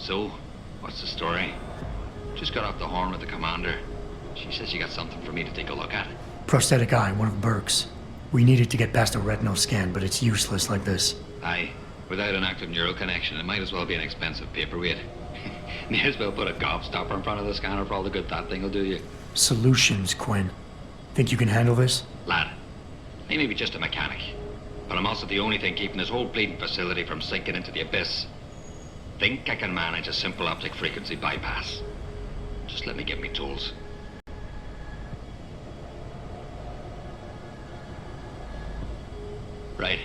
So, what's the story? Just got off the horn with the commander. She says she got something for me to take a look at. Prosthetic eye, one of Burke's. We needed to get past a retinal scan, but it's useless like this. Aye. Without an active neural connection, it might as well be an expensive paperweight. May as well put a gobstopper in front of the scanner for all the good that thing will do you. Solutions, Quinn. Think you can handle this? Lad, I may be just a mechanic, but I'm also the only thing keeping this whole bleeding facility from sinking into the abyss. Think I can manage a simple optic frequency bypass. Just let me get me tools. Right.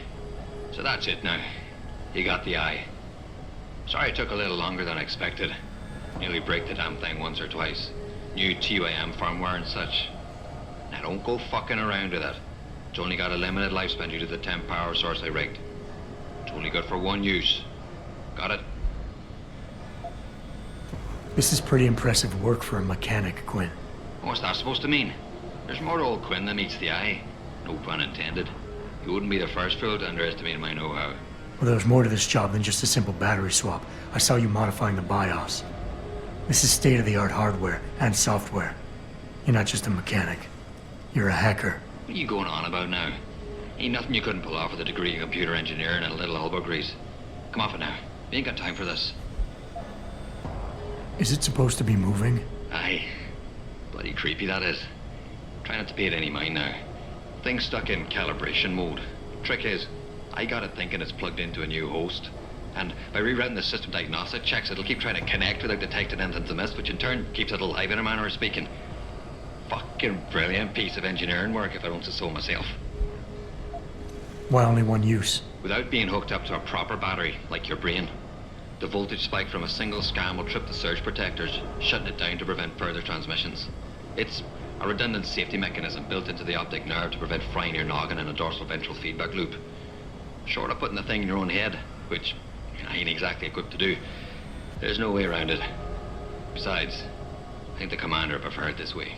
So that's it now. You got the eye. Sorry it took a little longer than expected. Nearly break the damn thing once or twice. New TUAM firmware and such. Now don't go fucking around with it. It's only got a limited lifespan due to the temp power source I rigged. It's only good for one use. Got it? This is pretty impressive work for a mechanic, Quinn. What's that supposed to mean? There's more to old Quinn than meets the eye. No pun intended. You wouldn't be the first fool to underestimate my know-how. Well, there's more to this job than just a simple battery swap. I saw you modifying the BIOS. This is state-of-the-art hardware and software. You're not just a mechanic. You're a hacker. What are you going on about now? Ain't nothing you couldn't pull off with a degree in computer engineering and a little elbow grease. Come off it now. We ain't got time for this. Is it supposed to be moving? Aye. Bloody creepy that is. Try not to pay it any mind now. Thing's stuck in calibration mode. Trick is, I got it thinking it's plugged into a new host. And by rerouting the system diagnostic checks, it'll keep trying to connect without detecting anything's amiss, which in turn keeps it alive in a manner of speaking. Fucking brilliant piece of engineering work if I don't say so myself. Why only one use? Without being hooked up to a proper battery, like your brain. The voltage spike from a single scan will trip the surge protectors, shutting it down to prevent further transmissions. It's a redundant safety mechanism built into the optic nerve to prevent frying your noggin in a dorsal ventral feedback loop. Short of putting the thing in your own head, which I ain't exactly equipped to do, there's no way around it. Besides, I think the commander preferred it this way.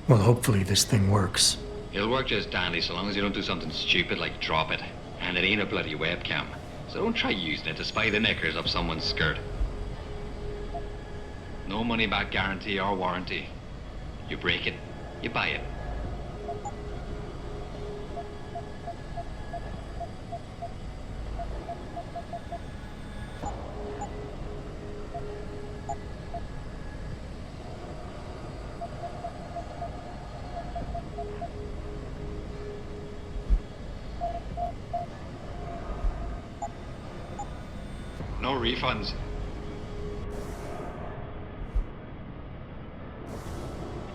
Well, hopefully this thing works. It'll work just dandy so long as you don't do something stupid like drop it. And it ain't a bloody webcam. So don't try using it to spy the knickers up someone's skirt. No money back guarantee or warranty. You break it, you buy it. No refunds.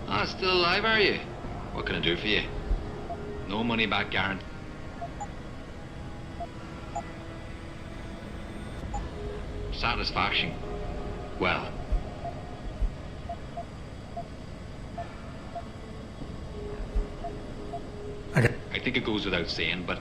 Ah, still alive, are you? What can I do for you? No money back guarantee. Satisfaction. Well. I think it goes without saying, but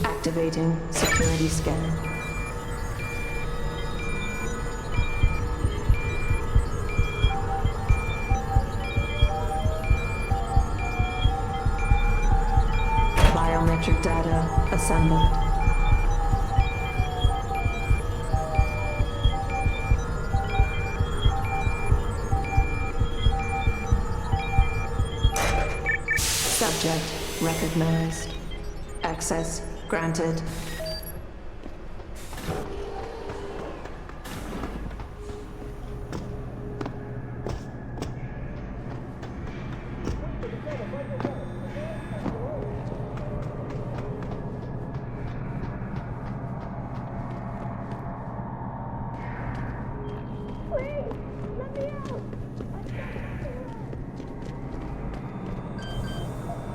Activating security scan. Biometric data assembled. Subject recognized. Access granted.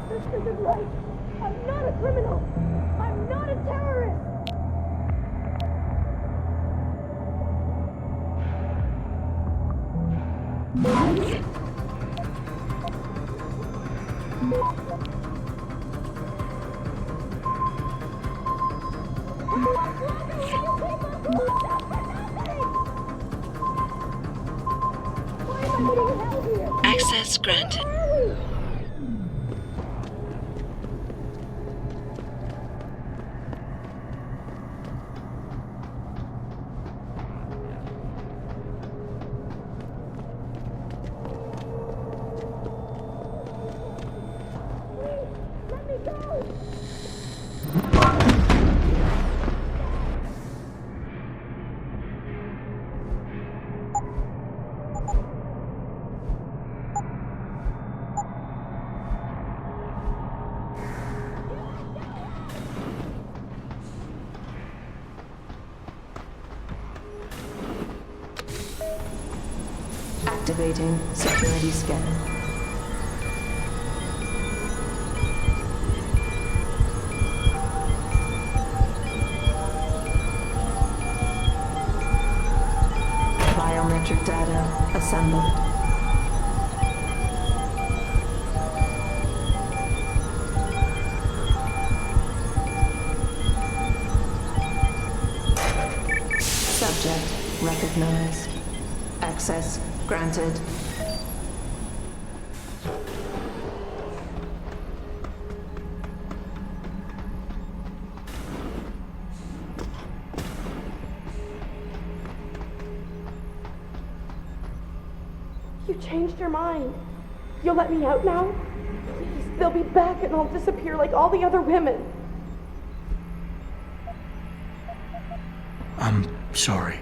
This isn't right. I'm not a criminal. Access granted. Activating security scan. Biometric data assembled. Subject recognized. Access granted. You changed your mind. You'll let me out now? Please, they'll be back and I'll disappear like all the other women. I'm sorry.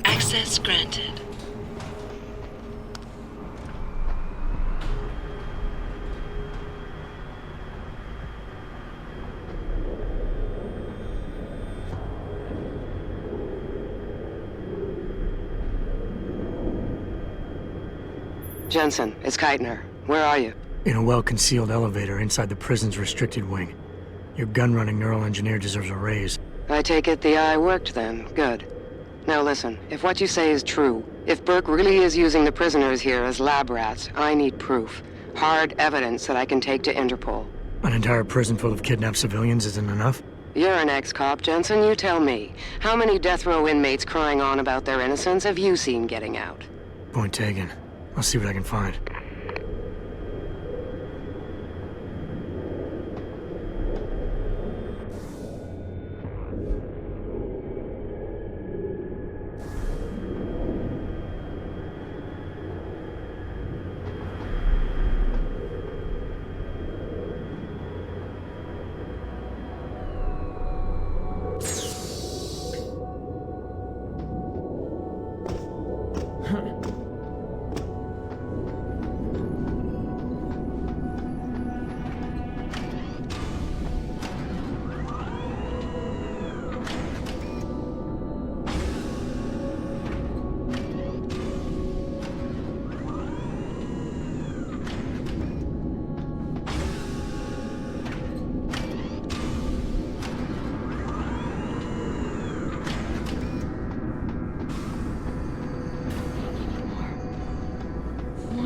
Access granted. Jensen, it's Keitner. Where are you? In a well-concealed elevator inside the prison's restricted wing. Your gun-running neural engineer deserves a raise. I take it the eye worked then. Good. Now listen, if what you say is true, if Burke really is using the prisoners here as lab rats, I need proof. Hard evidence that I can take to Interpol. An entire prison full of kidnapped civilians isn't enough? You're an ex-cop, Jensen, you tell me. How many death row inmates crying on about their innocence have you seen getting out? Point taken. I'll see what I can find.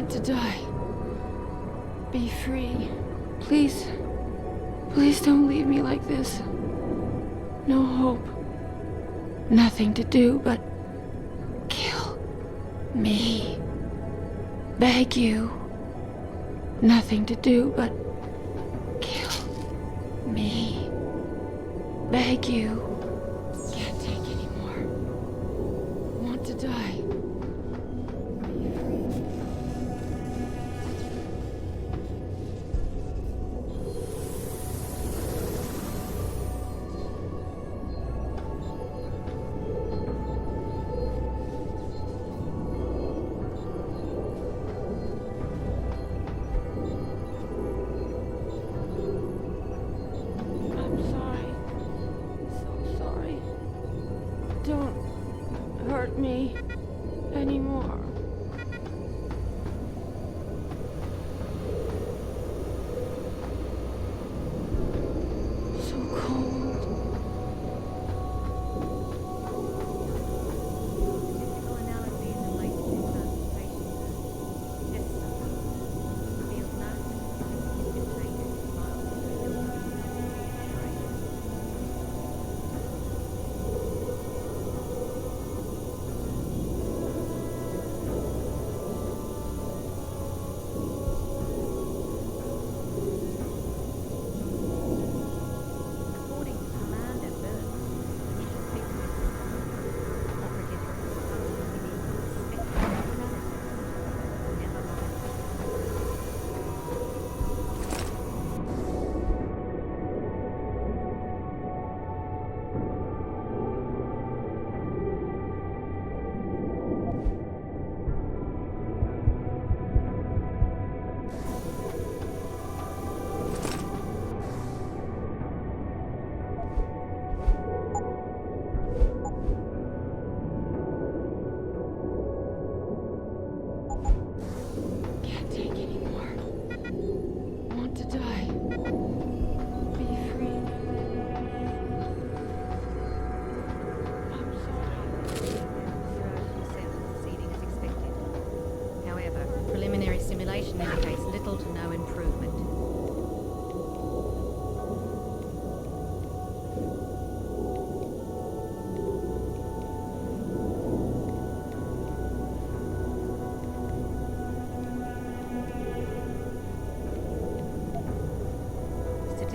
To die. Be free. Please. Please don't leave me like this. No hope. Nothing to do but kill me. Beg you. Nothing to do but kill me. Beg you. Can't take anymore. Want to die. I'm sorry.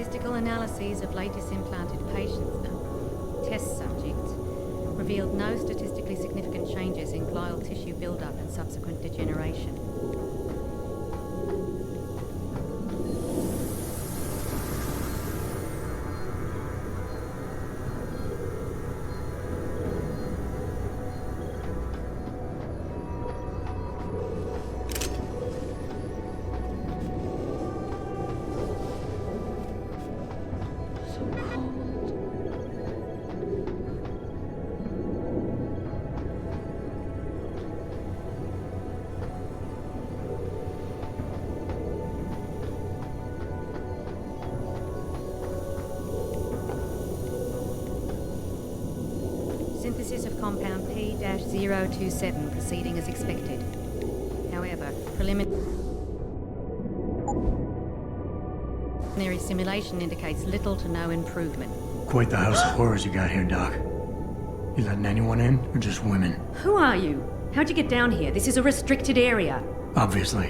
Statistical analyses of latest implanted patients and test subjects revealed no statistically significant changes in glial tissue buildup and subsequent degeneration. Synthesis of compound P-027 proceeding as expected. However, preliminary simulation indicates little to no improvement. Quite the house of horrors you got here, Doc. You letting anyone in, or just women? Who are you? How'd you get down here? This is a restricted area. Obviously.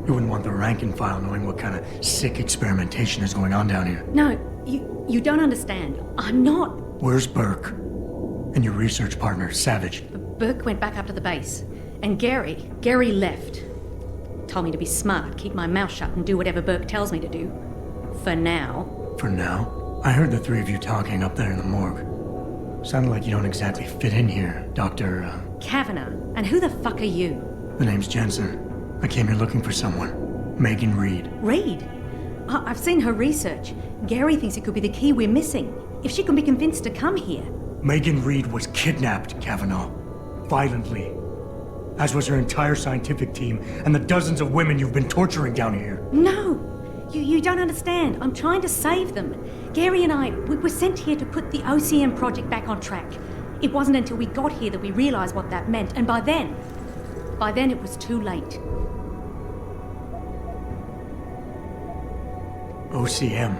You wouldn't want the rank and file knowing what kind of sick experimentation is going on down here. No, you don't understand. I'm not. Where's Burke? And your research partner, Savage? Burke went back up to the base. And Gary left. Told me to be smart, keep my mouth shut, and do whatever Burke tells me to do. For now. For now? I heard the three of you talking up there in the morgue. Sounded like you don't exactly fit in here, Dr. Kavanagh. And who the fuck are you? The name's Jensen. I came here looking for someone. Megan Reed. Reed? I've seen her research. Gary thinks it could be the key we're missing. If she can be convinced to come here. Megan Reed was kidnapped, Kavanaugh. Violently. As was her entire scientific team and the dozens of women you've been torturing down here. No! You don't understand. I'm trying to save them. Gary and we were sent here to put the OCM project back on track. It wasn't until we got here that we realized what that meant, and by then it was too late. OCM.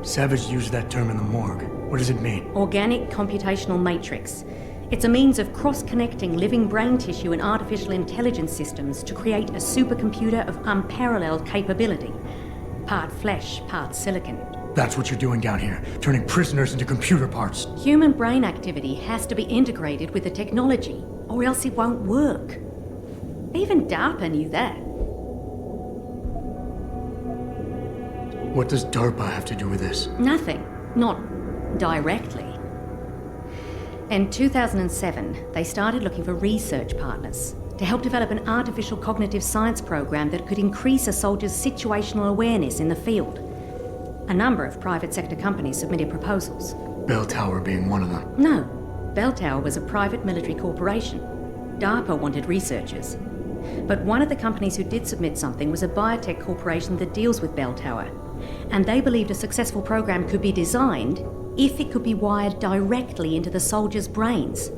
Savage used that term in the morgue. What does it mean? Organic computational matrix. It's a means of cross-connecting living brain tissue and artificial intelligence systems to create a supercomputer of unparalleled capability. Part flesh, part silicon. That's what you're doing down here, turning prisoners into computer parts. Human brain activity has to be integrated with the technology, or else it won't work. Even DARPA knew that. What does DARPA have to do with this? Nothing. Not directly. In 2007, they started looking for research partners to help develop an artificial cognitive science program that could increase a soldier's situational awareness in the field. A number of private sector companies submitted proposals. Bell Tower being one of them. No. Bell Tower was a private military corporation. DARPA wanted researchers. But one of the companies who did submit something was a biotech corporation that deals with Bell Tower. And they believed a successful program could be designed if it could be wired directly into the soldiers' brains.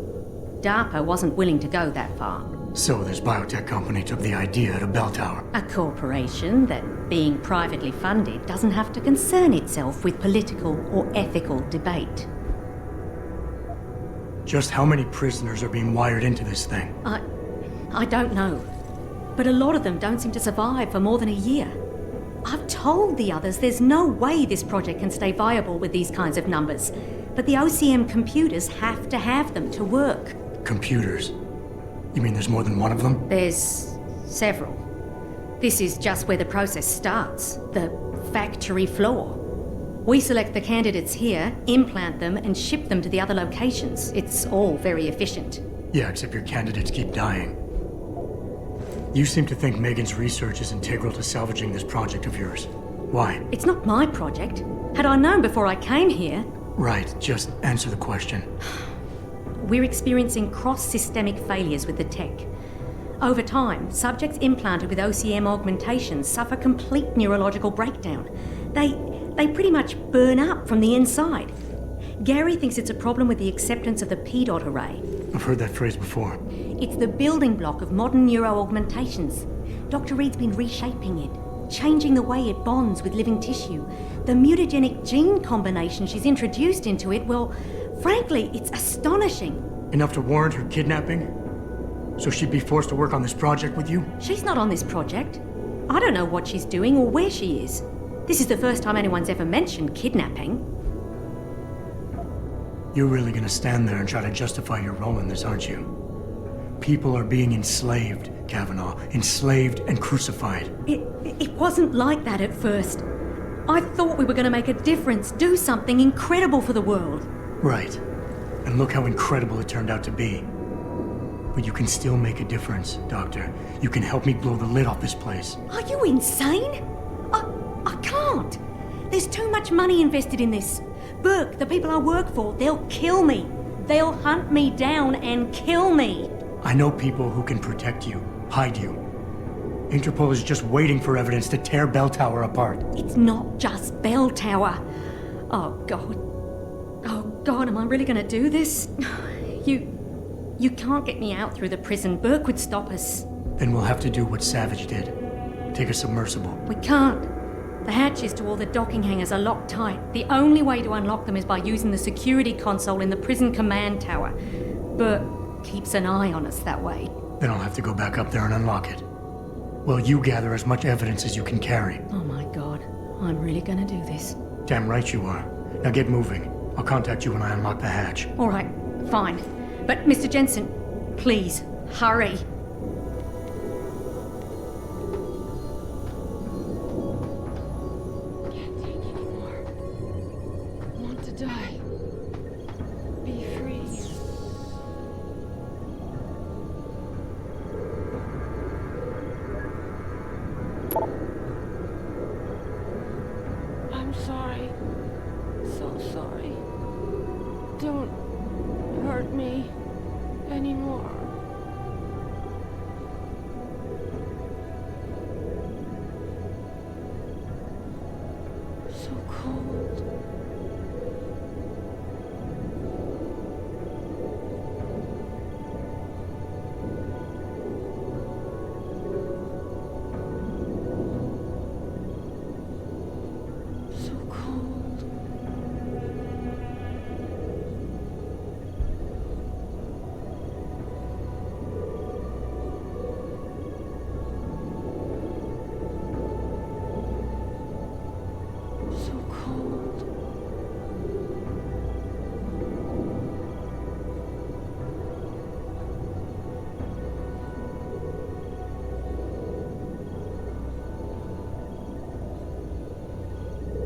DARPA wasn't willing to go that far. So this biotech company took the idea to Bell Tower. A corporation that, being privately funded, doesn't have to concern itself with political or ethical debate. Just how many prisoners are being wired into this thing? I don't know. But a lot of them don't seem to survive for more than a year. I've told the others there's no way this project can stay viable with these kinds of numbers. But the OCM computers have to have them to work. Computers? You mean there's more than one of them? There's several. This is just where the process starts, the factory floor. We select the candidates here, implant them, and ship them to the other locations. It's all very efficient. Yeah, except your candidates keep dying. You seem to think Megan's research is integral to salvaging this project of yours. Why? It's not my project. Had I known before I came here... Right, just answer the question. We're experiencing cross-systemic failures with the tech. Over time, subjects implanted with OCM augmentations suffer complete neurological breakdown. They pretty much burn up from the inside. Gary thinks it's a problem with the acceptance of the P-dot array. I've heard that phrase before. It's the building block of modern neuro-augmentations. Dr. Reed's been reshaping it, changing the way it bonds with living tissue. The mutagenic gene combination she's introduced into it, well, frankly, it's astonishing. Enough to warrant her kidnapping? So she'd be forced to work on this project with you? She's not on this project. I don't know what she's doing or where she is. This is the first time anyone's ever mentioned kidnapping. You're really gonna stand there and try to justify your role in this, aren't you? People are being enslaved, Kavanaugh. Enslaved and crucified. It wasn't like that at first. I thought we were going to make a difference, do something incredible for the world. Right. And look how incredible it turned out to be. But you can still make a difference, Doctor. You can help me blow the lid off this place. Are you insane? I can't. There's too much money invested in this. Burke, the people I work for, they'll kill me. They'll hunt me down and kill me. I know people who can protect you, hide you. Interpol is just waiting for evidence to tear Bell Tower apart. It's not just Bell Tower. Oh, God. Oh, God, am I really going to do this? You can't get me out through the prison. Burke would stop us. Then we'll have to do what Savage did. Take a submersible. We can't. The hatches to all the docking hangars are locked tight. The only way to unlock them is by using the security console in the prison command tower. Burke keeps an eye on us that way. Then I'll have to go back up there and unlock it. Well, you gather as much evidence as you can carry. Oh my God, I'm really gonna do this. Damn right you are. Now get moving. I'll contact you when I unlock the hatch. All right, fine. But Mr. Jensen, please, hurry. Can't take anymore. Want to die. Be free. I'm sorry. So sorry. Don't hurt me anymore. So cold. So cold. So cold.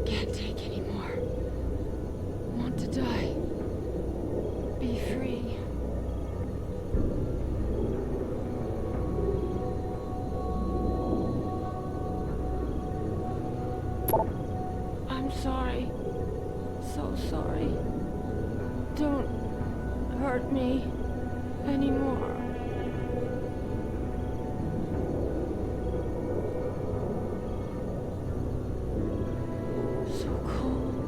Can't take anymore. Want to die. Be free. I'm sorry. So sorry. Don't hurt me anymore. So cold.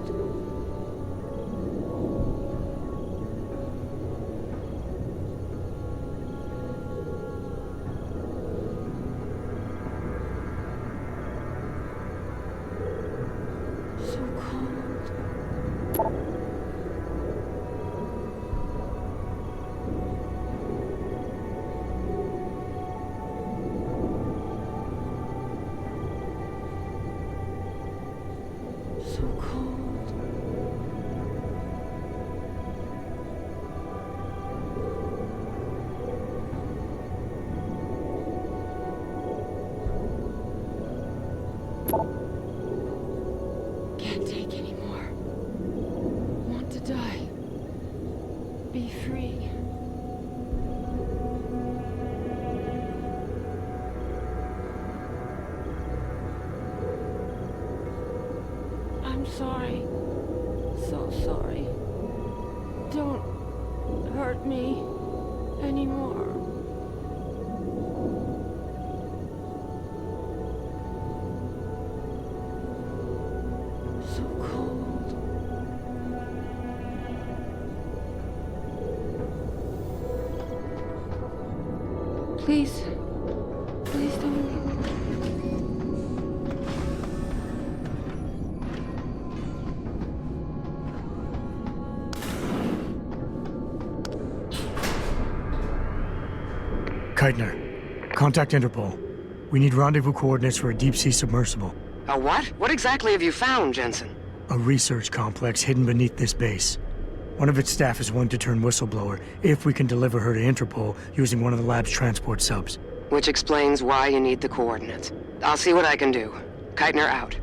So cold. So cold. Can't take anymore. Want to die. Be free. I'm sorry. So sorry. Don't hurt me anymore. So cold. Please. Please don't. Keitner, contact Interpol. We need rendezvous coordinates for a deep-sea submersible. A what? What exactly have you found, Jensen? A research complex hidden beneath this base. One of its staff is willing to turn whistleblower if we can deliver her to Interpol using one of the lab's transport subs. Which explains why you need the coordinates. I'll see what I can do. Keitner out.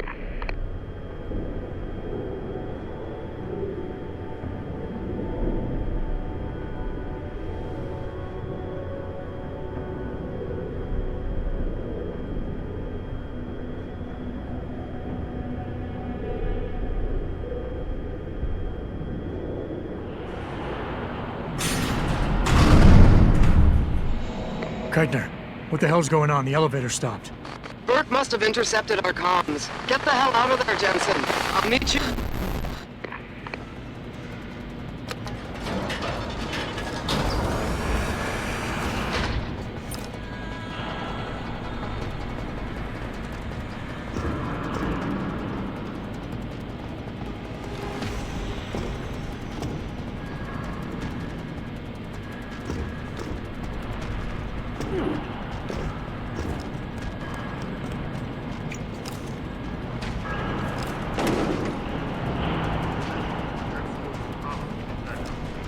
Keitner, what the hell's going on? The elevator stopped. Burke must have intercepted our comms. Get the hell out of there, Jensen. I'll meet you.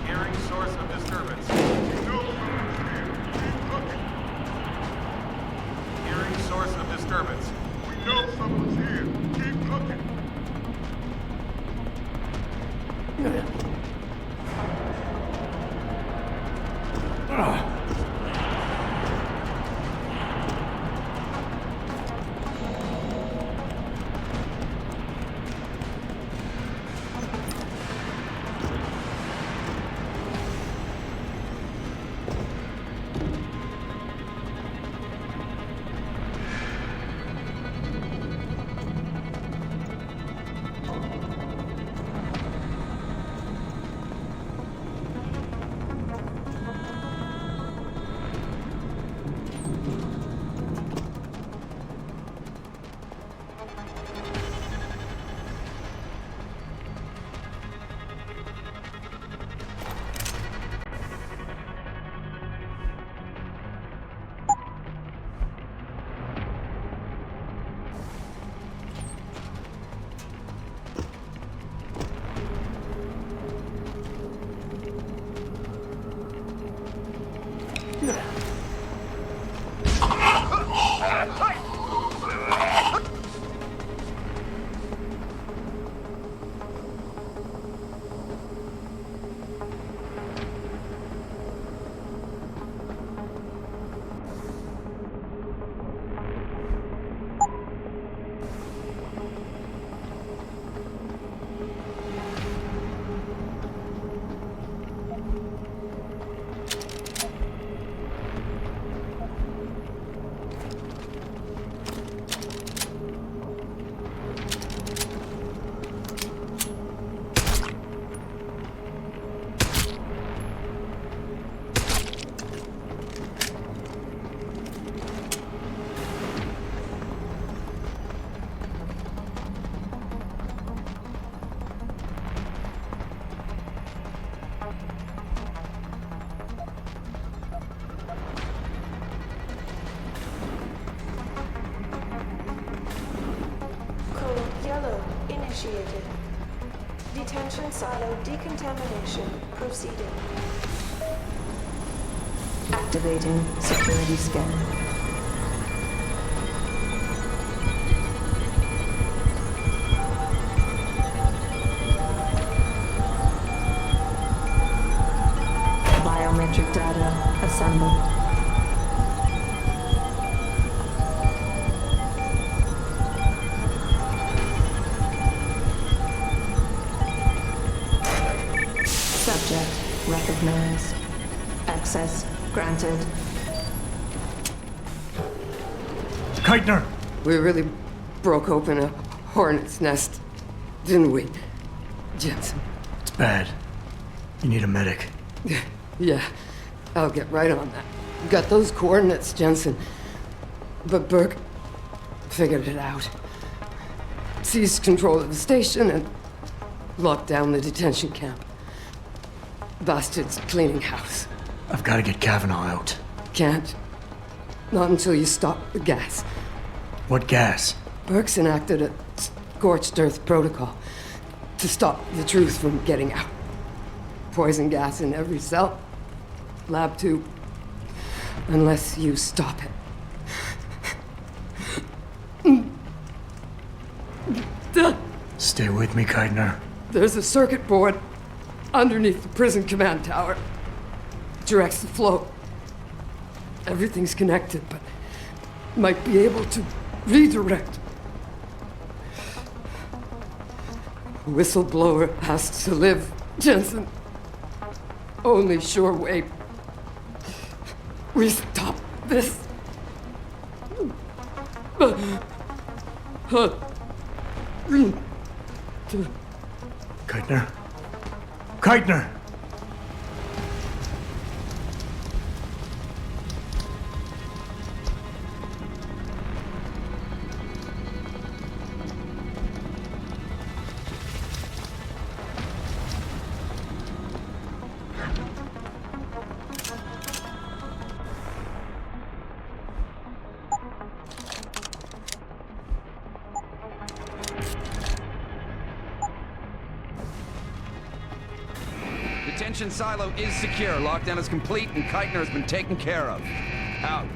Hearing source of disturbance. Hearing source of disturbance. We know someone's here. Keep looking. Yellow, initiated. Detention silo decontamination proceeding. Activating security scan. Biometric data assembled. Subject recognized. Access granted. Keitner! We really broke open a hornet's nest, didn't we, Jensen? It's bad. You need a medic. Yeah, I'll get right on that. Got those coordinates, Jensen. But Burke figured it out. Seized control of the station and locked down the detention camp. Bastard's cleaning house. I've got to get Kavanaugh out. Can't. Not until you stop the gas. What gas? Burke's enacted a scorched earth protocol to stop the truth from getting out. Poison gas in every cell. Lab tube. Unless you stop it. Stay with me, Keitner. There's a circuit board underneath the prison command tower. It directs the flow. Everything's connected, but might be able to redirect. A whistleblower has to live, Jensen. Only sure way we stop this. Keitner? Keitner! Detention silo is secure. Lockdown is complete, and Keitner has been taken care of. Out.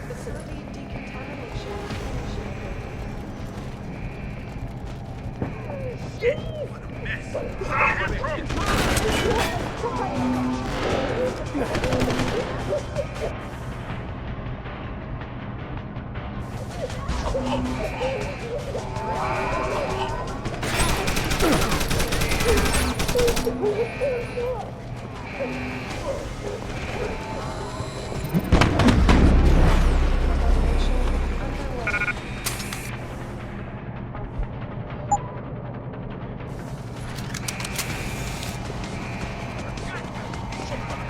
Facility decontamination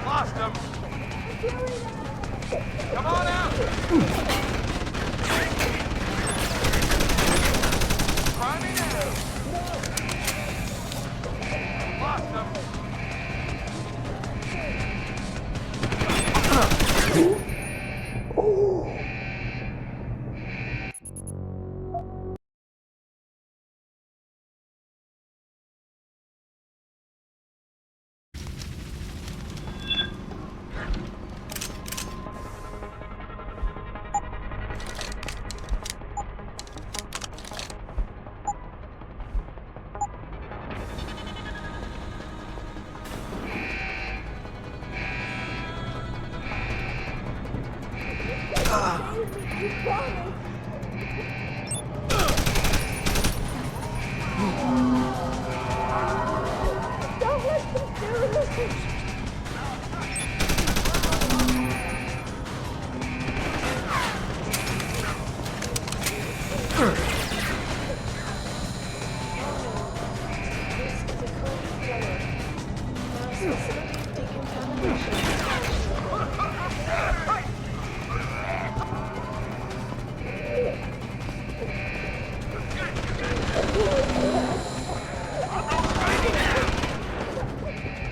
Lost him! Come on out! Climbing out! Lost him! Don't let them do this!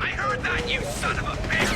I heard that, you son of a bitch!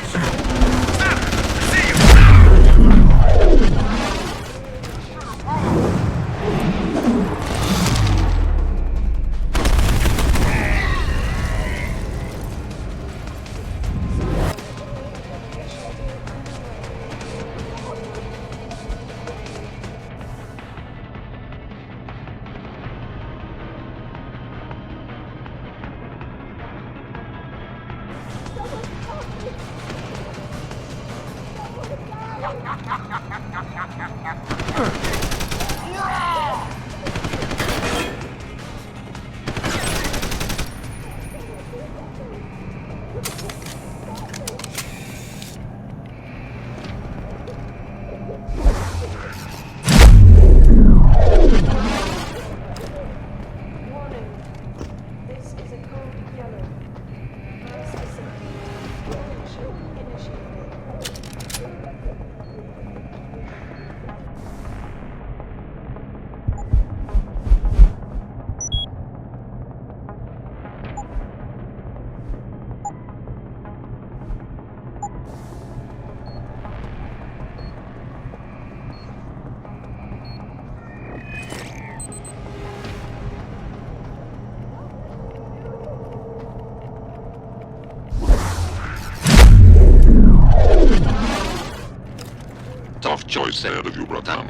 choice ahead of you, Bratan.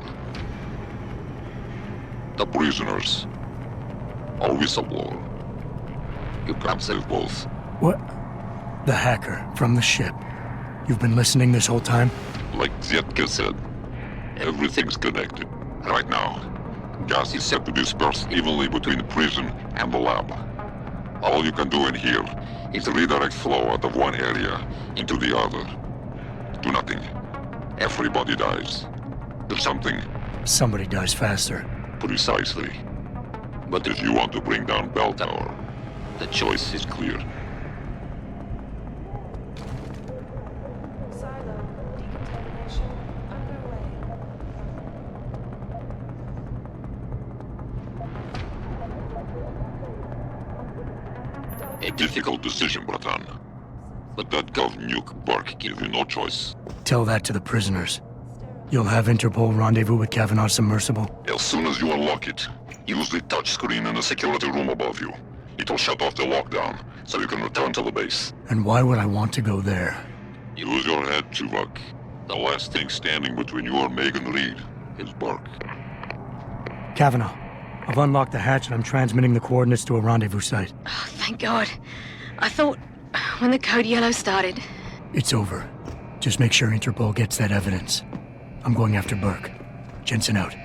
The prisoners. Or whistleblower. You can't save both. What? The hacker from the ship. You've been listening this whole time? Like Zetka said, everything's connected. Right now, gas is set to disperse evenly between the prison and the lab. All you can do in here is redirect flow out of one area into the other. Do nothing. Everybody dies. Do something. Somebody dies faster. Precisely. But if you want to bring down Bell Tower, the choice is clear. Silo. Decontamination underway. A difficult decision, Bratan. But that Gov nuke bark gave you no choice. Tell that to the prisoners. You'll have Interpol rendezvous with Kavanaugh's submersible. As soon as you unlock it, use the touchscreen in the security room above you. It'll shut off the lockdown, so you can return to the base. And why would I want to go there? Use your head, Tuvok. The last thing standing between you and Megan Reed is bark. Kavanaugh, I've unlocked the hatch and I'm transmitting the coordinates to a rendezvous site. Oh, thank God. I thought when the code yellow started. It's over. Just make sure Interpol gets that evidence. I'm going after Burke. Jensen out.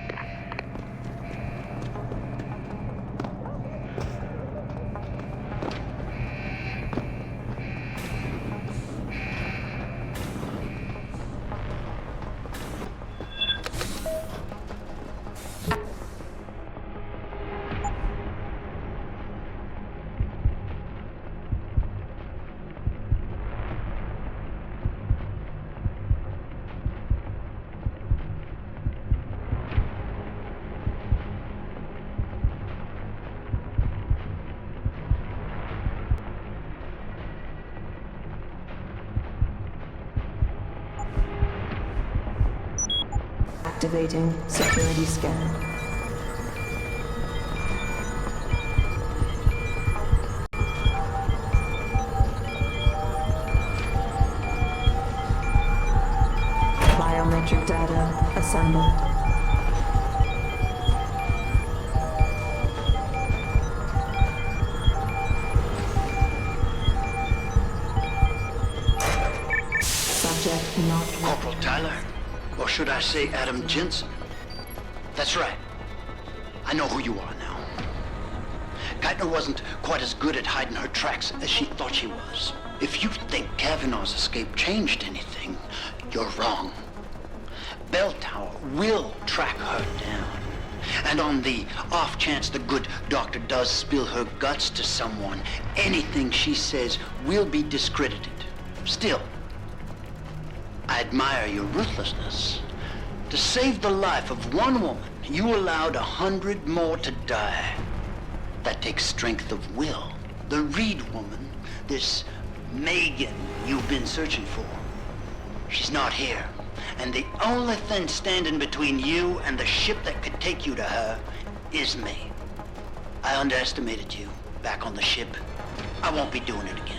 Activating security scan. Biometric data assembled. Subject not Corporal Tyler? Or should I say Adam Jensen? That's right. I know who you are now. Geithner wasn't quite as good at hiding her tracks as she thought she was. If you think Kavanaugh's escape changed anything, you're wrong. Bell Tower will track her down. And on the off chance the good doctor does spill her guts to someone, anything she says will be discredited. Still, I admire your ruthlessness. To save the life of one woman, you allowed 100 more to die. That takes strength of will. The Reed woman, this Megan you've been searching for, she's not here. And the only thing standing between you and the ship that could take you to her is me. I underestimated you back on the ship. I won't be doing it again.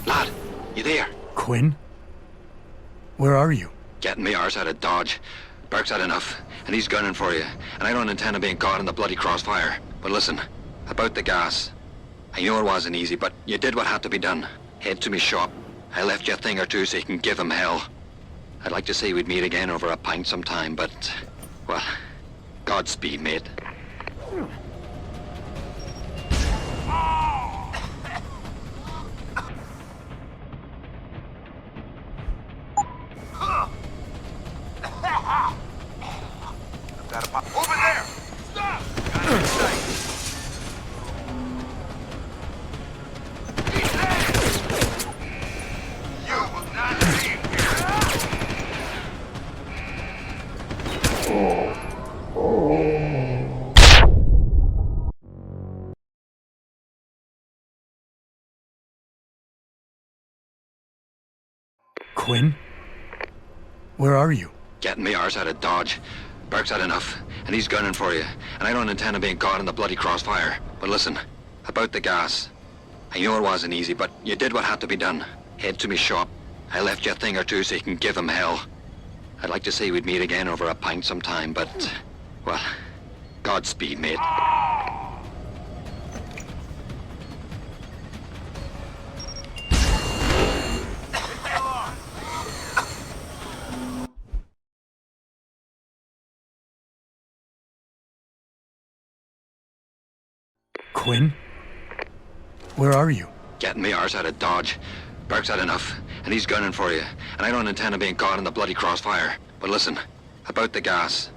Lad, you there? Quinn? Where are you? Getting me arse out of Dodge. Burke's had enough, and he's gunning for you. And I don't intend on being caught in the bloody crossfire. But listen, about the gas. I know it wasn't easy, but you did what had to be done. Head to me shop. I left you a thing or two so you can give him hell. I'd like to say we'd meet again over a pint sometime, but... well, Godspeed, mate. Over there! Stop! Got it in sight. He's dead! You will not leave Quinn? Where are you? Getting me arse out of Dodge. Burke's had enough, and he's gunning for you. And I don't intend on being caught in the bloody crossfire. But listen, about the gas. I know it wasn't easy, but you did what had to be done. Head to me shop. I left you a thing or two so you can give him hell. I'd like to say we'd meet again over a pint sometime, but, well, Godspeed, mate. Quinn? Where are you? Getting me arse out of Dodge. Burke's had enough, and he's gunning for you. And I don't intend on being caught in the bloody crossfire. But listen, about the gas.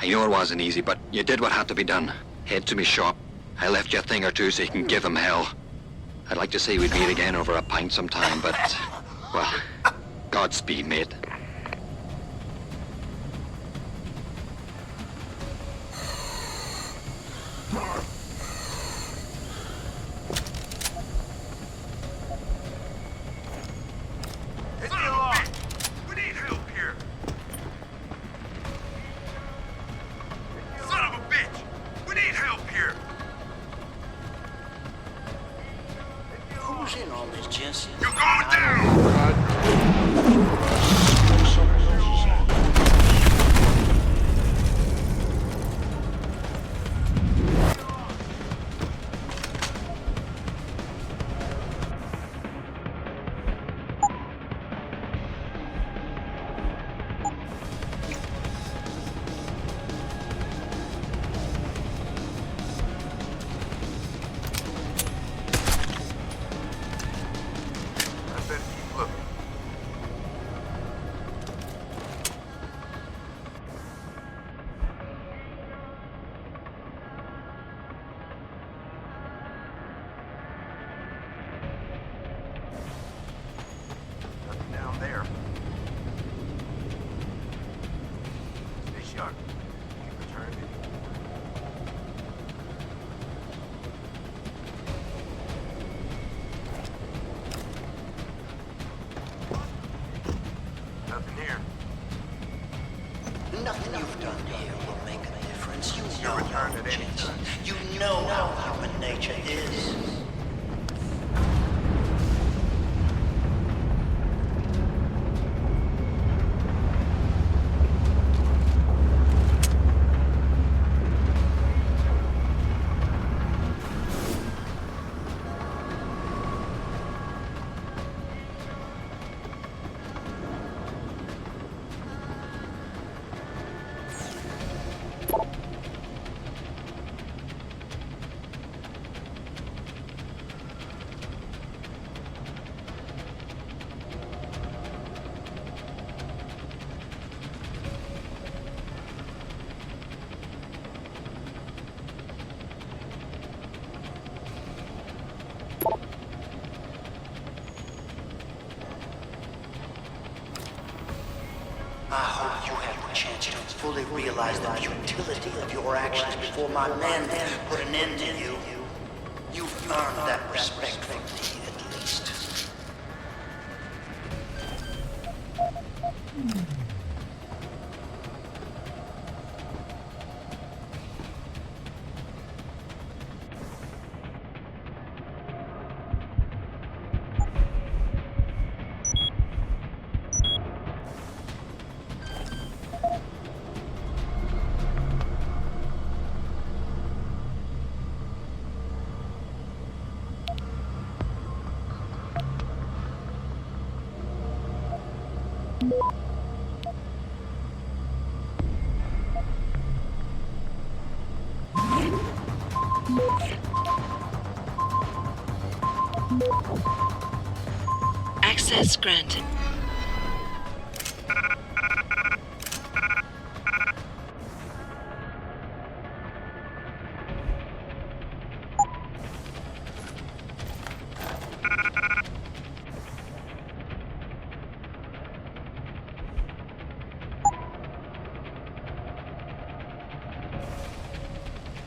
I know it wasn't easy, but you did what had to be done. Head to me shop. I left you a thing or two so you can give him hell. I'd like to say we'd meet again over a pint sometime, but, well, Godspeed, mate. Nothing you've done here will make a difference. You know how Jensen. You know how human nature is. I hope you had the chance to fully realize the futility of your actions before my men put an end to you. You've earned that respect from me, at least. Access granted.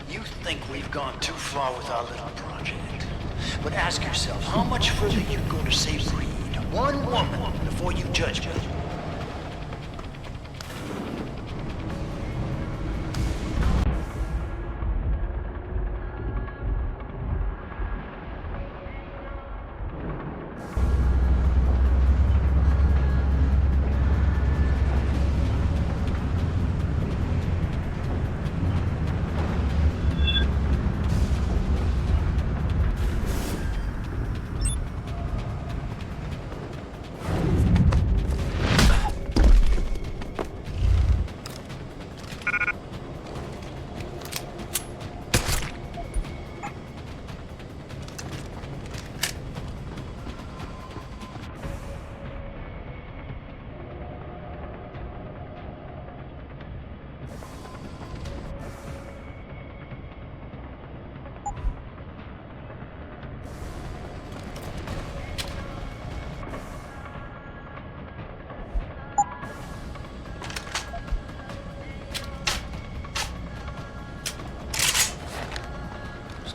You think we've gone too far with our little project. But ask yourself, how much further you going to say Reed, one woman, before you judge me?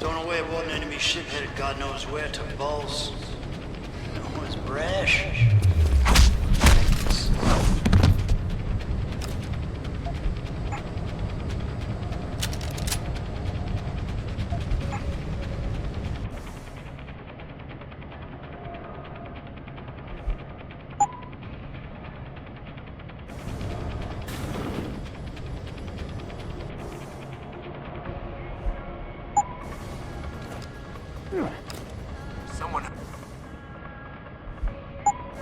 Stowing away aboard an enemy ship headed God knows where took balls. No one's brash. Someone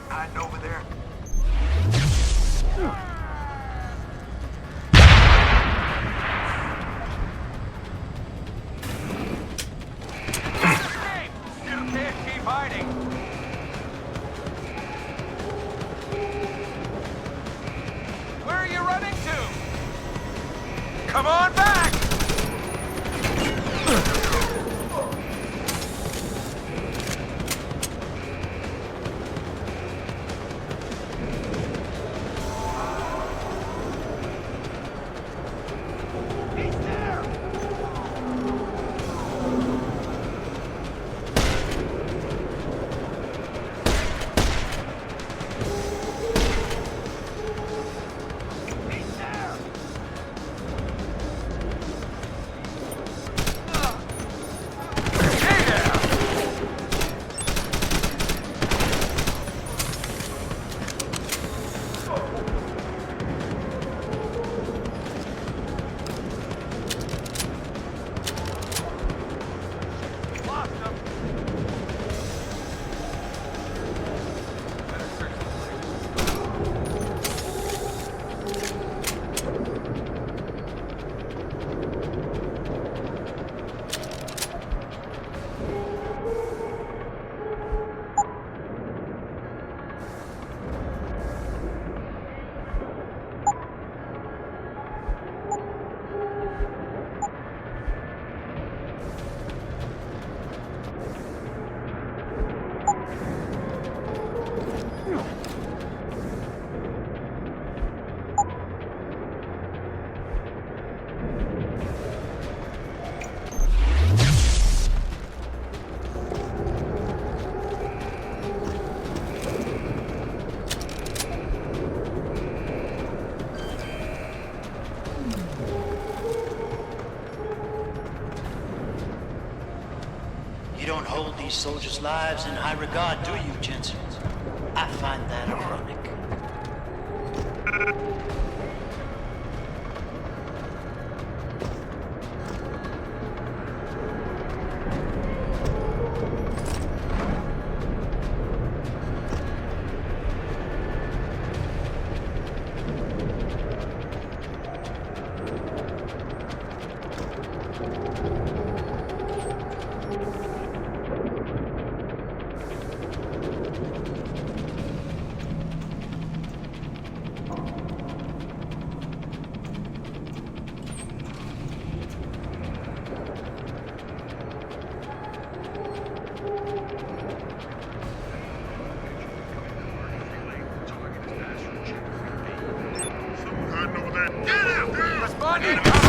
hiding over there. Escape! You can't keep hiding. Where are you running to? Come on back! You don't hold these soldiers' lives in high regard, do you, Jensen? I find that ironic. Respond incoming!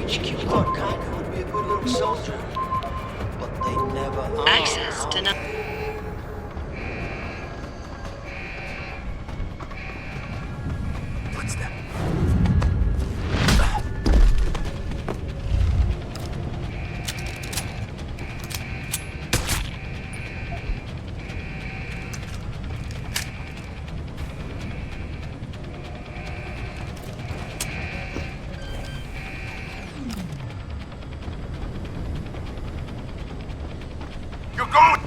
HQ thought Kaika would be a good little soldier, but they never are. Access denied. Footstep. You're going!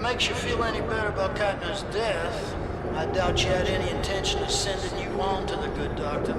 Makes you feel any better about Katner's death, I doubt you had any intention of sending you on to the good doctor.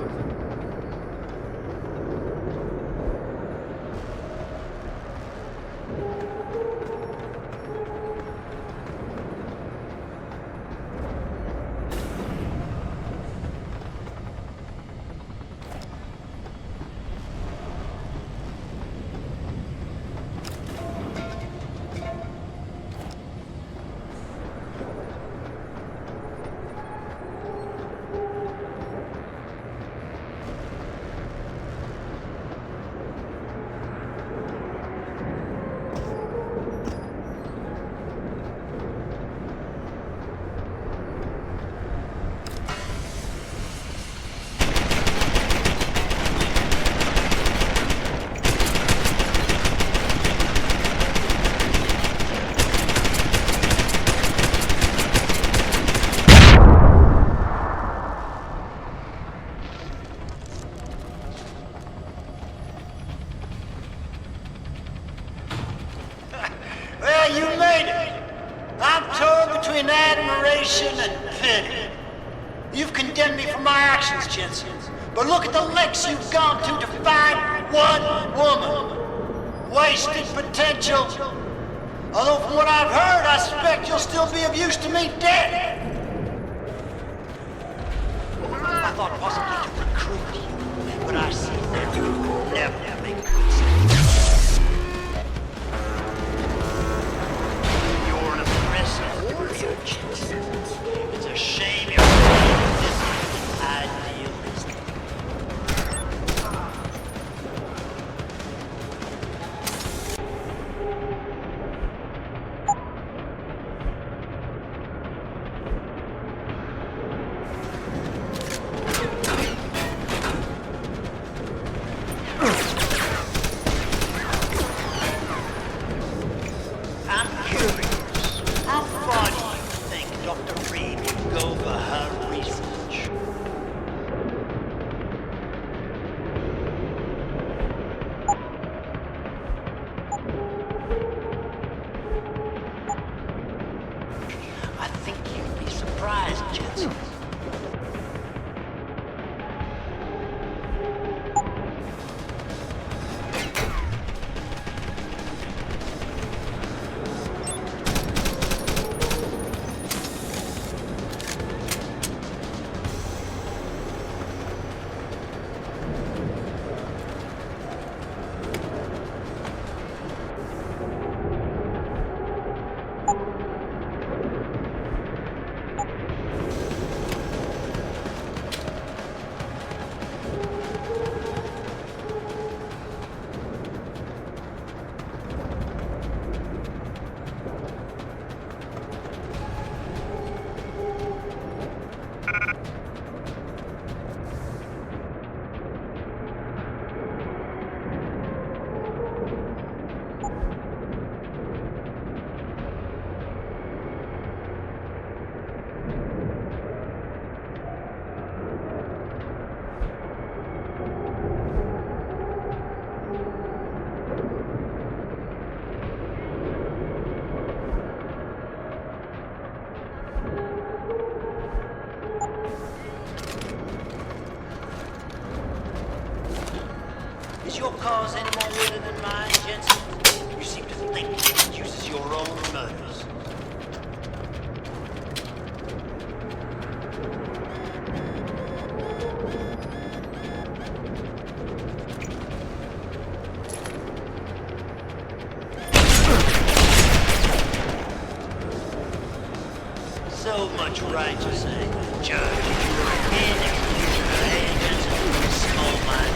Well, you made it. I'm torn between admiration and pity. You've condemned me for my actions, Jensen. But look at the lengths you've gone to find one woman. Wasted potential. Although from what I've heard, I suspect you'll still be of use to me dead. I thought possibly to recruit you, but I see that you never make good sense. You're an oppressive warrior, Jensen. It's a shame you're this idealistic. much right to say, Judge, you're a head executioner agent, small-minded.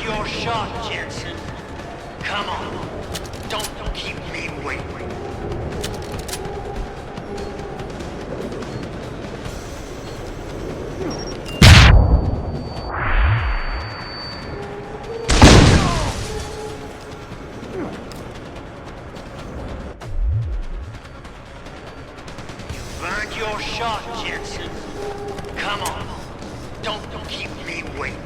Your shot, Jensen. Come on. Don't keep me waiting. You've earned your shot, Jensen. Come on. Don't keep me waiting.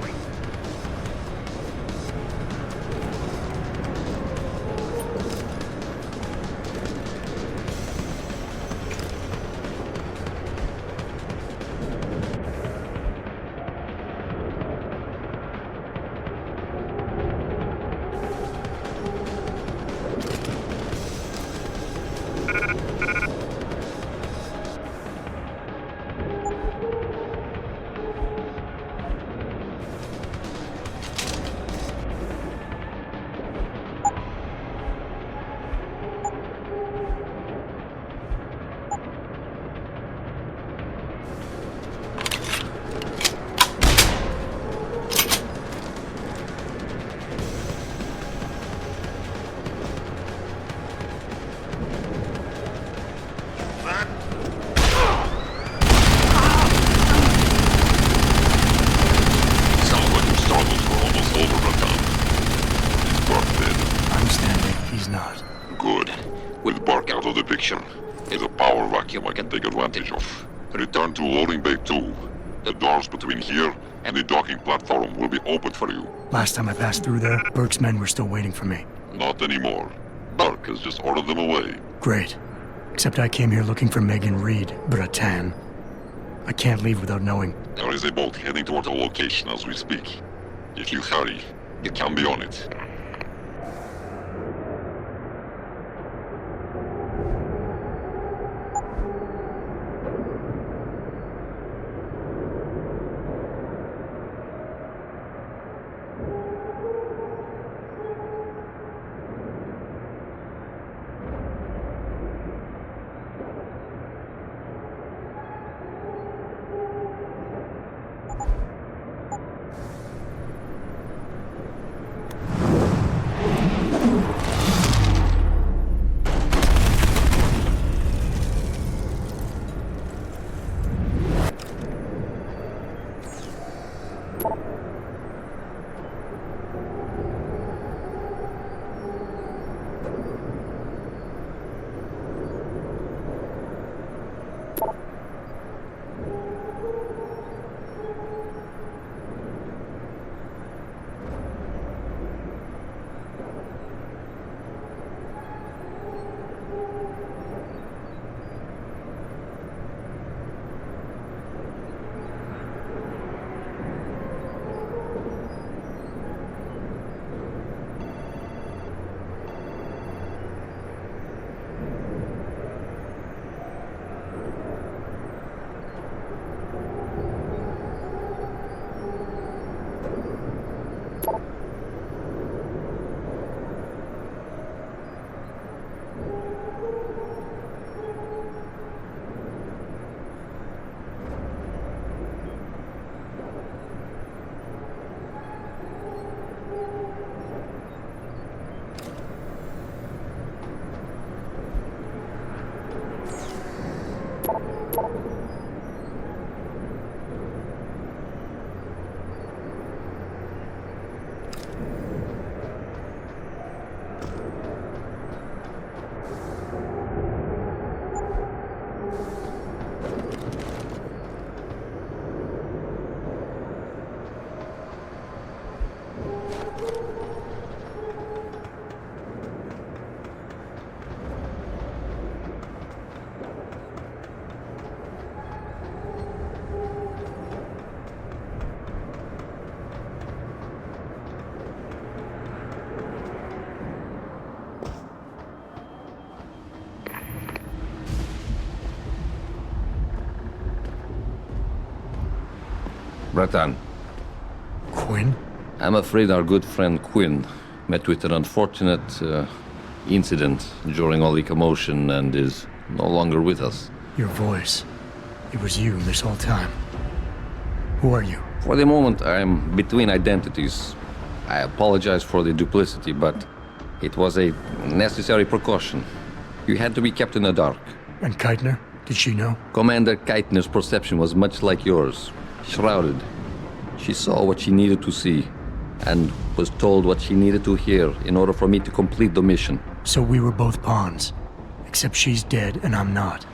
Is a power vacuum I can take advantage of. Return to loading bay 2. The doors between here and the docking platform will be opened for you. Last time I passed through there, Burke's men were still waiting for me. Not anymore. Burke has just ordered them away. Great. Except I came here looking for Megan Reed, Bratan. I can't leave without knowing. There is a boat heading toward our location as we speak. If you hurry, you can be on it. Breton. Quinn? I'm afraid our good friend Quinn met with an unfortunate incident during all the commotion and is no longer with us. Your voice. It was you this whole time. Who are you? For the moment, I'm between identities. I apologize for the duplicity, but it was a necessary precaution. You had to be kept in the dark. And Keitner? Did she know? Commander Keitner's perception was much like yours. Shrouded. She saw what she needed to see, and was told what she needed to hear in order for me to complete the mission. So we were both pawns. Except she's dead and I'm not.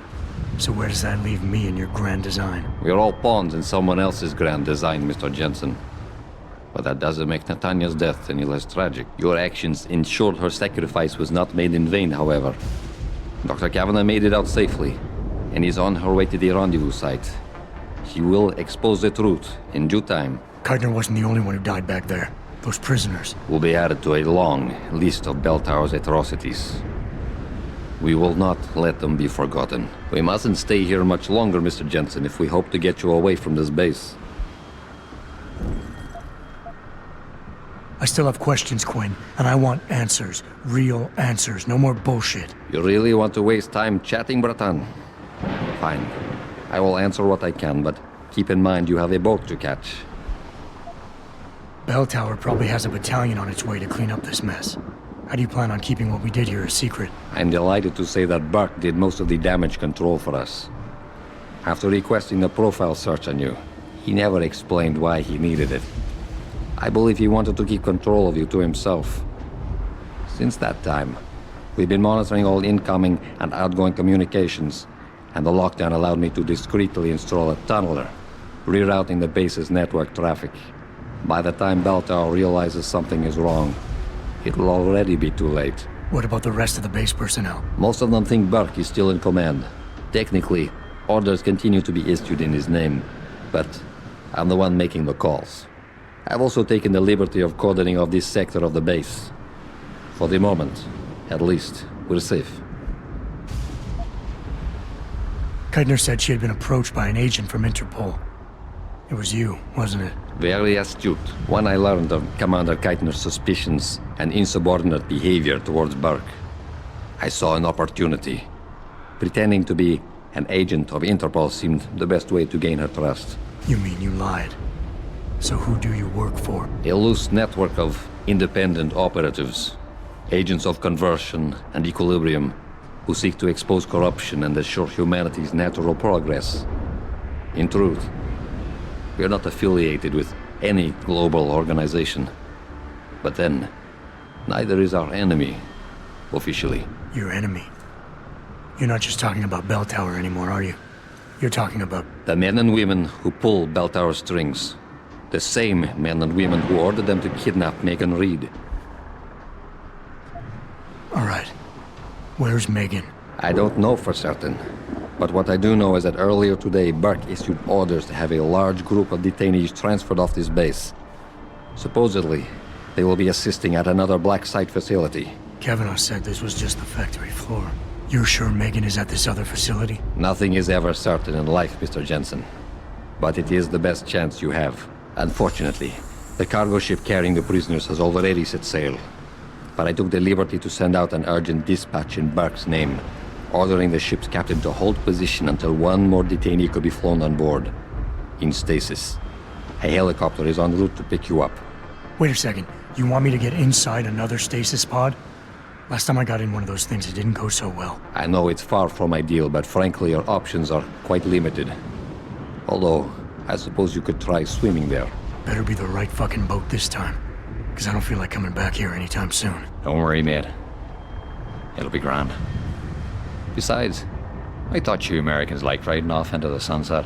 So where does that leave me in your grand design? We're all pawns in someone else's grand design, Mr. Jensen. But that doesn't make Natanya's death any less tragic. Your actions ensured her sacrifice was not made in vain, however. Dr. Kavanagh made it out safely, and is on her way to the rendezvous site. She will expose the truth in due time. Keitner wasn't the only one who died back there. Those prisoners will be added to a long list of Bell Tower's atrocities. We will not let them be forgotten. We mustn't stay here much longer, Mr. Jensen, if we hope to get you away from this base. I still have questions, Quinn, and I want answers. Real answers, no more bullshit. You really want to waste time chatting, Breton? Fine. I will answer what I can, but keep in mind you have a boat to catch. Bell Tower probably has a battalion on its way to clean up this mess. How do you plan on keeping what we did here a secret? I'm delighted to say that Burke did most of the damage control for us. After requesting a profile search on you, he never explained why he needed it. I believe he wanted to keep control of you to himself. Since that time, we've been monitoring all incoming and outgoing communications, and the lockdown allowed me to discreetly install a tunneler, rerouting the base's network traffic. By the time Bell Tower realizes something is wrong, it will already be too late. What about the rest of the base personnel? Most of them think Burke is still in command. Technically, orders continue to be issued in his name, but I'm the one making the calls. I've also taken the liberty of cordoning off this sector of the base. For the moment, at least, we're safe. Keitner said she had been approached by an agent from Interpol. It was you, wasn't it? Very astute. When I learned of Commander Keitner's suspicions and insubordinate behavior towards Burke, I saw an opportunity. Pretending to be an agent of Interpol seemed the best way to gain her trust. You mean you lied? So who do you work for? A loose network of independent operatives, agents of conversion and equilibrium, who seek to expose corruption and assure humanity's natural progress. In truth, we are not affiliated with any global organization. But then, neither is our enemy, officially. Your enemy? You're not just talking about Bell Tower anymore, are you? You're talking about... the men and women who pull Bell Tower strings. The same men and women who ordered them to kidnap Megan Reed. All right. Where's Megan? I don't know for certain. But what I do know is that earlier today, Burke issued orders to have a large group of detainees transferred off this base. Supposedly, they will be assisting at another black site facility. Kavanagh said this was just the factory floor. You're sure Megan is at this other facility? Nothing is ever certain in life, Mr. Jensen. But it is the best chance you have. Unfortunately, the cargo ship carrying the prisoners has already set sail. But I took the liberty to send out an urgent dispatch in Burke's name, ordering the ship's captain to hold position until one more detainee could be flown on board. In stasis. A helicopter is en route to pick you up. Wait a second. You want me to get inside another stasis pod? Last time I got in one of those things, it didn't go so well. I know it's far from ideal, but frankly, your options are quite limited. Although, I suppose you could try swimming there. Better be the right fucking boat this time. Because I don't feel like coming back here anytime soon. Don't worry, mate. It'll be grand. Besides, I thought you Americans liked riding off into the sunset.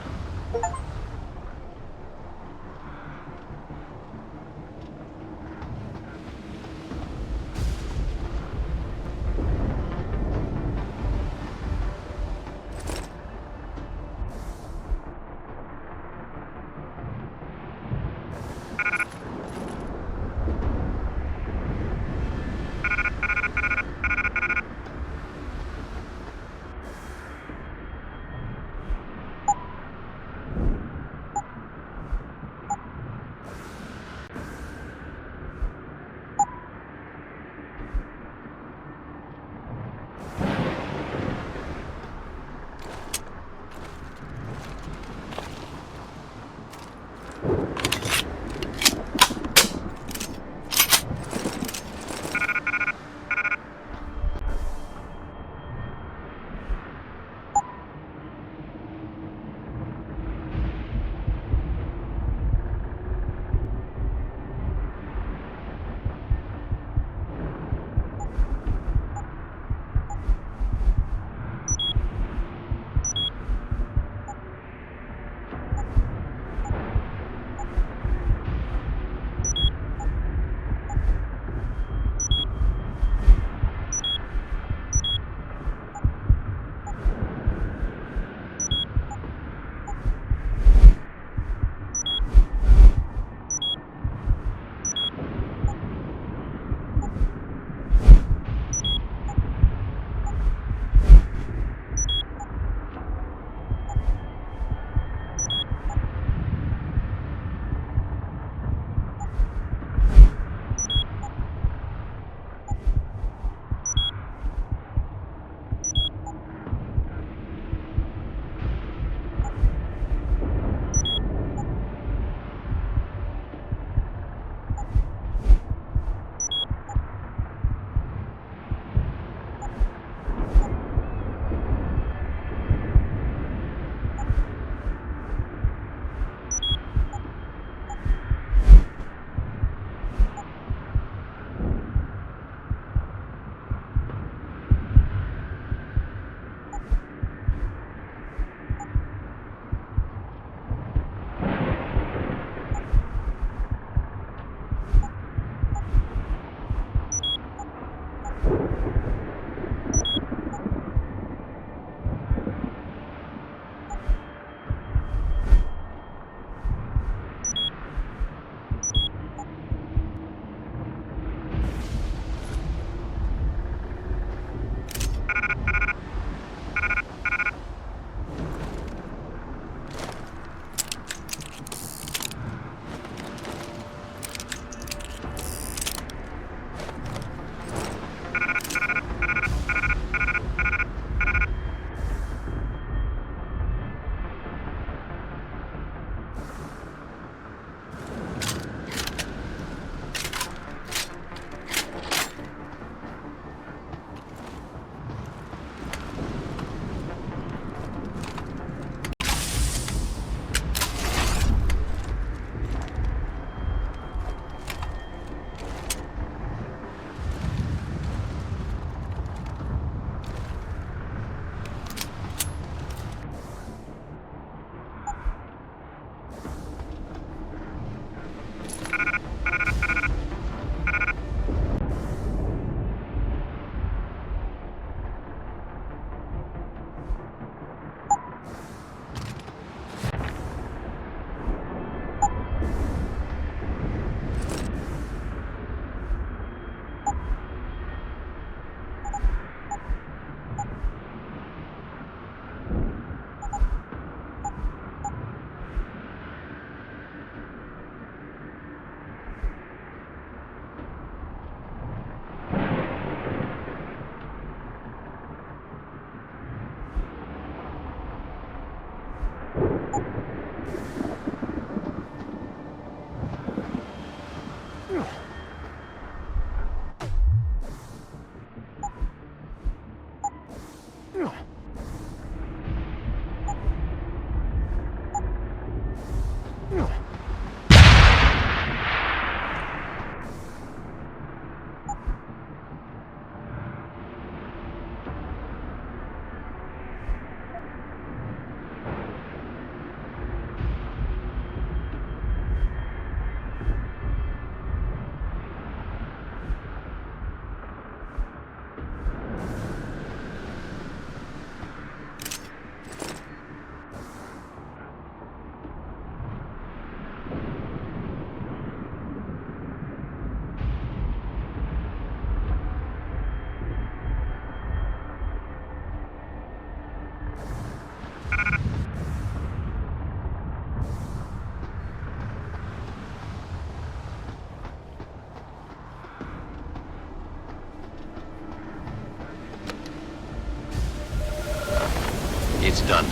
It's done.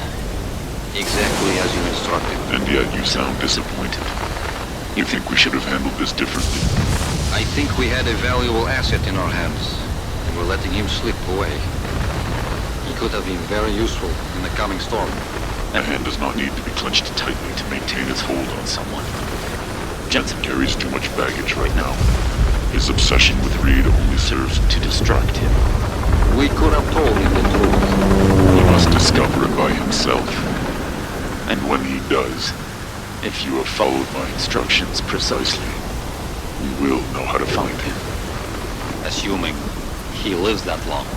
Exactly as you instructed. And yet you sound disappointed. You think we should have handled this differently? I think we had a valuable asset in our hands, and we're letting him slip away. He could have been very useful in the coming storm. A hand does not need to be clenched tightly to maintain its hold on someone. Jensen carries too much baggage right now. His obsession with Reed only serves to distract him. We could have told him the truth. He must discover it by himself. And when he does, if you have followed my instructions precisely, we will know how to find him. Assuming he lives that long.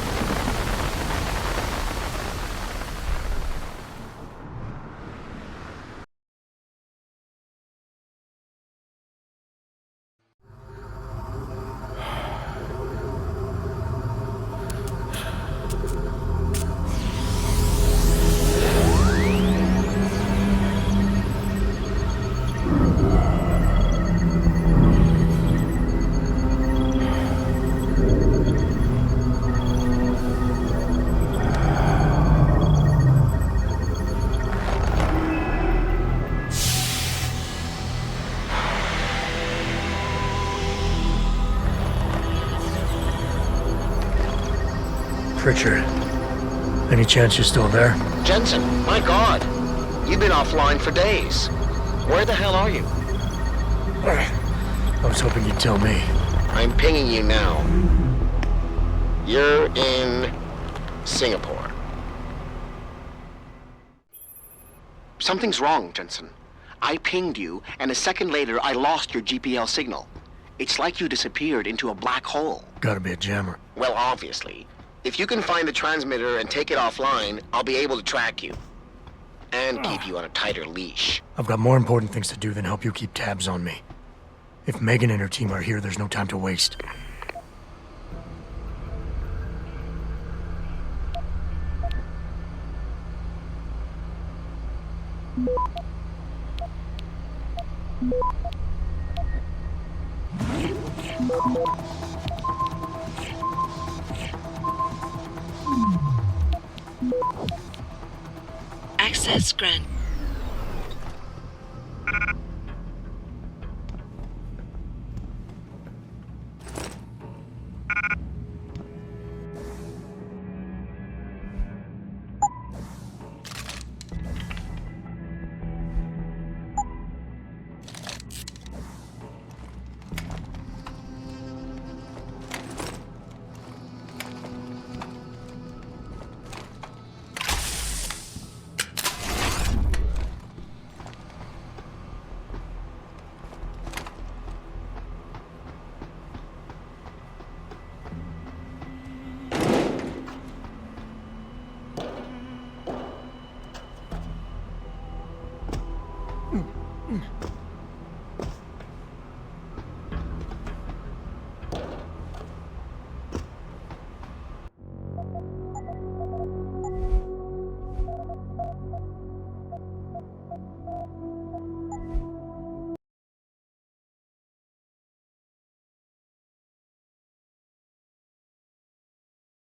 Pritchard, any chance you're still there? Jensen, my God. You've been offline for days. Where the hell are you? I was hoping you'd tell me. I'm pinging you now. You're in Singapore. Something's wrong, Jensen. I pinged you, and a second later I lost your GPL signal. It's like you disappeared into a black hole. Gotta be a jammer. Well, obviously. If you can find the transmitter and take it offline, I'll be able to track you. And keep you on a tighter leash. I've got more important things to do than help you keep tabs on me. If Megan and her team are here, there's no time to waste. Access granted.